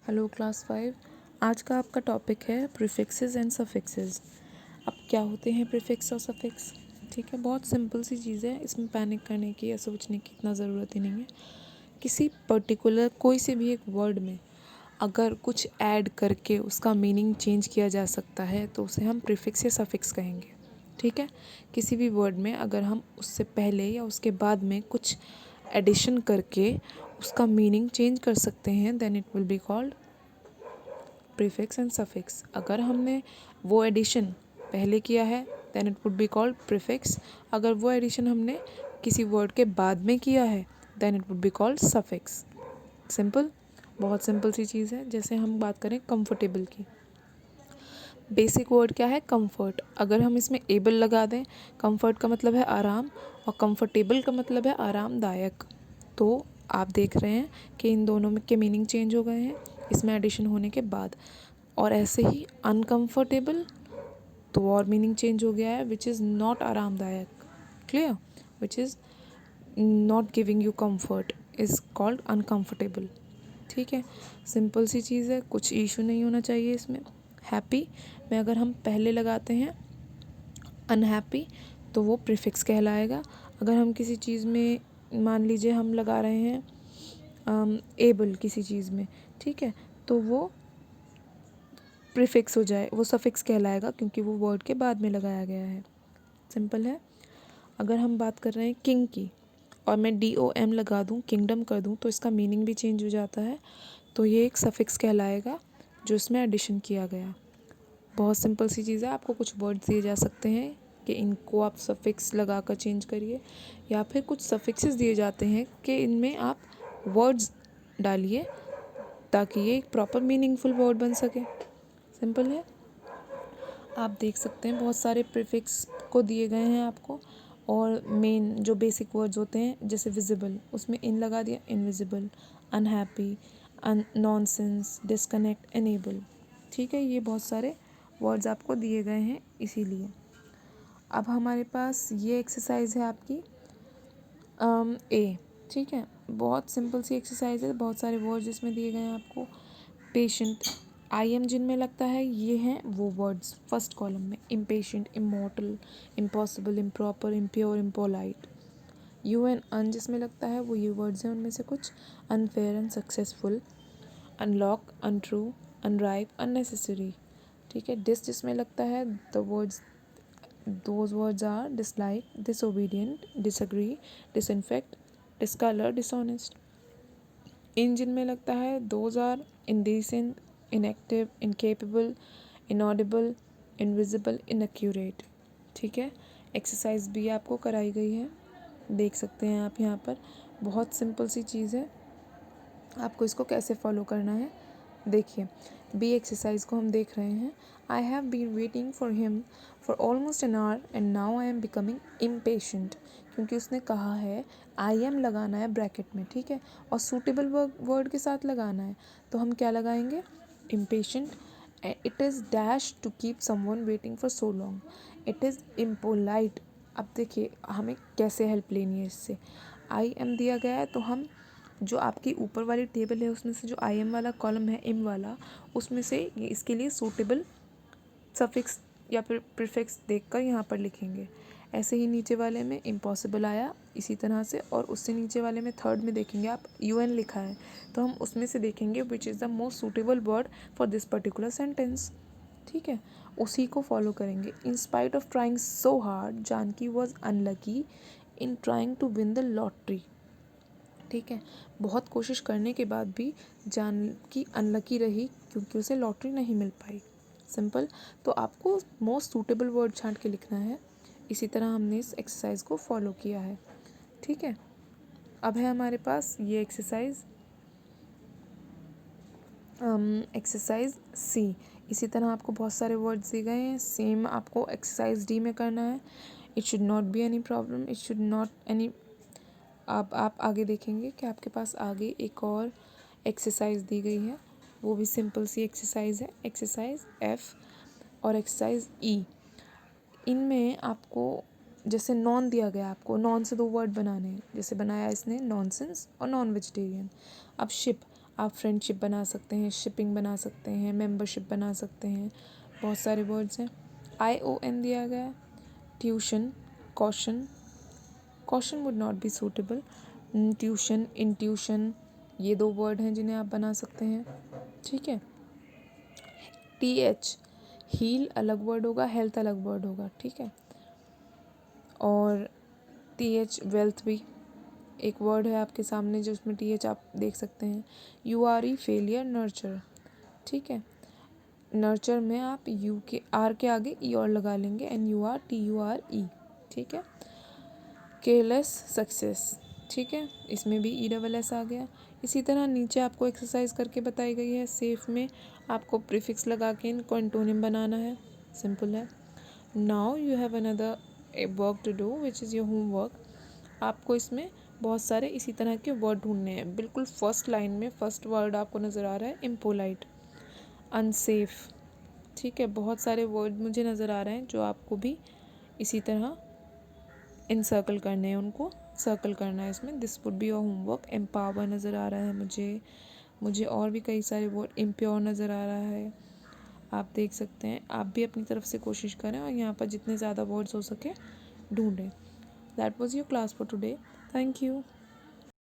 Hello class 5। आज का आपका टॉपिक है प्रीफिक्सेस एंड सफिक्सेस। अब क्या होते हैं प्रीफिक्स और सफिक्स? ठीक है, बहुत सिंपल सी चीज़ है, इसमें पैनिक करने की या सोचने की इतना ज़रूरत ही नहीं है। किसी पर्टिकुलर कोई से भी एक वर्ड में अगर कुछ ऐड करके उसका मीनिंग चेंज किया जा सकता है तो उसे हम प्रीफिक्स या सफिक्स कहेंगे। ठीक है, किसी भी वर्ड में अगर हम उससे पहले या उसके बाद में कुछ एडिशन करके उसका मीनिंग चेंज कर सकते हैं then it will be called prefix and suffix. अगर हमने वो एडिशन पहले किया है then it would be called prefix. अगर वो एडिशन हमने किसी वर्ड के बाद में किया है then it would be called suffix. Simple, बहुत सिंपल सी चीज़ है। जैसे हम बात करें कंफर्टेबल की, बेसिक वर्ड क्या है? कंफर्ट। अगर हम इसमें एबल लगा दें, कंफर्ट का मतलब है आराम और कंफर्टेबल का मतलब है आरामदायक, तो आप देख रहे हैं कि इन दोनों में के मीनिंग चेंज हो गए हैं इसमें एडिशन होने के बाद। और ऐसे ही अनकंफर्टेबल तो और मीनिंग चेंज हो गया है, विच इज़ नॉट आरामदायक। Clear? Which is not giving you comfort is called uncomfortable. ठीक है, सिंपल सी चीज़ है, कुछ इशू नहीं होना चाहिए इसमें। हैप्पी में अगर हम पहले लगाते हैं अनहैप्पी तो वो प्रीफिक्स कहलाएगा। अगर हम किसी चीज़ में मान लीजिए हम लगा रहे हैं एबल किसी चीज़ में, ठीक है, तो वो प्रीफिक्स हो जाए, वो सफिक्स कहलाएगा क्योंकि वो वर्ड के बाद में लगाया गया है। सिंपल है। अगर हम बात कर रहे हैं किंग की और मैं DOM लगा दूँ, किंगडम कर दूँ, तो इसका मीनिंग भी चेंज हो जाता है, तो ये एक सफिक्स कहलाएगा जो इसमें एडिशन किया गया। बहुत सिंपल सी चीज़ है। आपको कुछ वर्ड्स दिए जा सकते हैं कि इनको आप सफिक्स लगा कर चेंज करिए, या फिर कुछ सफिक्सेस दिए जाते हैं कि इनमें आप वर्ड्स डालिए ताकि ये एक प्रॉपर मीनिंगफुल वर्ड बन सके। सिंपल है। आप देख सकते हैं बहुत सारे प्रीफिक्स को दिए गए हैं आपको, और मेन जो बेसिक वर्ड्स होते हैं जैसे विजिबल, उसमें इन लगा दिया, invisible, unhappy, nonsense, disconnect, enable. ठीक है, ये बहुत सारे वर्ड्स आपको दिए गए हैं इसीलिए। अब हमारे पास ये एक्सरसाइज है आपकी ए। ठीक है, बहुत सिंपल सी एक्सरसाइज है, बहुत सारे वर्ड्स इसमें दिए गए हैं आपको। पेशेंट, IM जिनमें लगता है ये हैं वो वर्ड्स फर्स्ट कॉलम में। Impatient, immortal, impossible, improper, impure, impolite. UN अन जिसमें लगता है वो ये वर्ड्स हैं उनमें से कुछ। Unfair, unsuccessful, unlock, untrue, unripe, unnecessary. ठीक है, डिस जिसमें लगता है those words are dislike, disobedient, disagree, disinfect, discolour, dishonest. In जिनमें लगता है those are indecent, inactive, incapable, inaudible, invisible, inaccurate. ठीक है, एक्सरसाइज भी आपको कराई गई है, देख सकते हैं आप यहाँ पर। बहुत सिंपल सी चीज़ है, आपको इसको कैसे फॉलो करना है देखिए। बी एक्सरसाइज को हम देख रहे हैं। I have been waiting for him for almost an hour and now I am becoming impatient. क्योंकि उसने कहा है IM लगाना है ब्रैकेट में, ठीक है, और सूटेबल वर्ड के साथ लगाना है, तो हम क्या लगाएंगे? Impatient. It is dash to keep someone waiting for so long. It is impolite. अब देखिए हमें कैसे हेल्प लेनी है इससे। IM दिया गया है तो हम जो आपकी ऊपर वाली टेबल है उसमें से जो IM वाला कॉलम है, इम वाला, उसमें से ये इसके लिए सूटेबल सफिक्स या फिर प्रीफिक्स देखकर यहाँ पर लिखेंगे। ऐसे ही नीचे वाले में इम्पॉसिबल आया इसी तरह से, और उससे नीचे वाले में थर्ड में देखेंगे आप UN लिखा है, तो हम उसमें से देखेंगे which is the most suitable word for this particular sentence. ठीक है, उसी को फॉलो करेंगे। In spite of trying so hard Janaki was unlucky in trying to win the lottery. ठीक है, बहुत कोशिश करने के बाद भी जानकी अनलकी रही क्योंकि उसे लॉटरी नहीं मिल पाई। सिंपल, तो आपको मोस्ट सूटेबल वर्ड छांट के लिखना है। इसी तरह हमने इस एक्सरसाइज को फॉलो किया है। ठीक है, अब है हमारे पास ये एक्सरसाइज एक्सरसाइज C। इसी तरह आपको बहुत सारे वर्ड्स दिए गए हैं, सेम आपको एक्सरसाइज D में करना है। It should not be any problem, it should not any. अब आप आगे देखेंगे कि आपके पास आगे एक और एक्सरसाइज दी गई है, वो भी सिंपल सी एक्सरसाइज है, एक्सरसाइज F और एक्सरसाइज E। इनमें आपको जैसे नॉन दिया गया, आपको नॉन से दो वर्ड बनाने हैं, जैसे बनाया इसने नॉनसेंस और नॉन वेजिटेरियन। अब शिप, आप फ्रेंडशिप बना सकते हैं, शिपिंग बना सकते हैं, मेंबरशिप बना सकते हैं, बहुत सारे वर्ड्स हैं। ION दिया गया है। Tuition, caution, caution would not be suitable. Tuition, intuition, ये 2 वर्ड हैं जिन्हें आप बना सकते हैं, ठीक है। TH, हील अलग वर्ड होगा, हेल्थ अलग वर्ड होगा, ठीक है। और TH, वेल्थ भी एक वर्ड है आपके सामने जो उसमें TH आप देख सकते हैं। URE, फेलियर, नर्चर, ठीक है। नर्चर में आप यू के आर के आगे ई और लगा लेंगे, NURTURE, ठीक है। केयरलेस, सक्सेस, ठीक है, इसमें भी ESS आ गया। इसी तरह नीचे आपको एक्सरसाइज करके बताई गई है। सेफ में आपको प्रीफिक्स लगा के इनको एंटोनिम बनाना है, सिंपल है। Now you have another work to do which is your homework. आपको इसमें बहुत सारे इसी तरह के वर्ड ढूंढने हैं। बिल्कुल फर्स्ट लाइन में फर्स्ट वर्ड आपको नज़र आ रहा है इम्पोलाइट, अनसेफ, ठीक है। बहुत सारे वर्ड मुझे नज़र आ रहे हैं जो आपको भी इसी तरह इनसर्कल करने हैं, उनको सर्कल करना है इसमें। This would be your homework. Empower नज़र आ रहा है मुझे और भी कई सारे वर्ड, इम्प्योर नज़र आ रहा है, आप देख सकते हैं। आप भी अपनी तरफ से कोशिश करें और यहाँ पर जितने ज़्यादा वर्ड्स हो सके ढूंढें। That was your class for today. Thank you.